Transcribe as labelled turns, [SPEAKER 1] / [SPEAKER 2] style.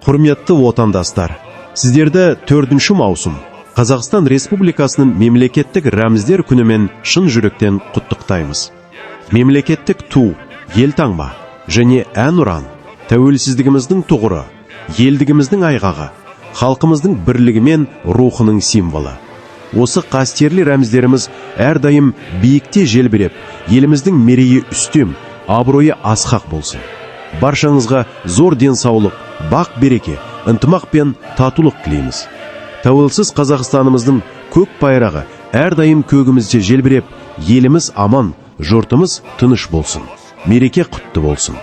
[SPEAKER 1] Құрметті отандастар, сіздерді 4-ші маусым Қазақстан Республикасының мемлекеттік рәміздер күнімен шын жүректен құттықтаймыз. Мемлекеттік ту, елтаңба және әнұран тәуелсіздігіміздің тұғыры, елдігіміздің айғағы, халқымыздың бірлігі мен рухының символы. Осы қастерлі рәміздеріміз әрдайым биікте желбіреп, еліміздің мерейі үстем, абыройы асқақ болсын. Баршаңызға зор денсаулық, бақ береке, ынтымақ пен татулық тілейміз. Тәуелсіз Қазақстанымыздың көк байрағы әрдайым көгімізде желбіреп, еліміз аман, жұртымыз тыныш болсын. Мереке құтты болсын.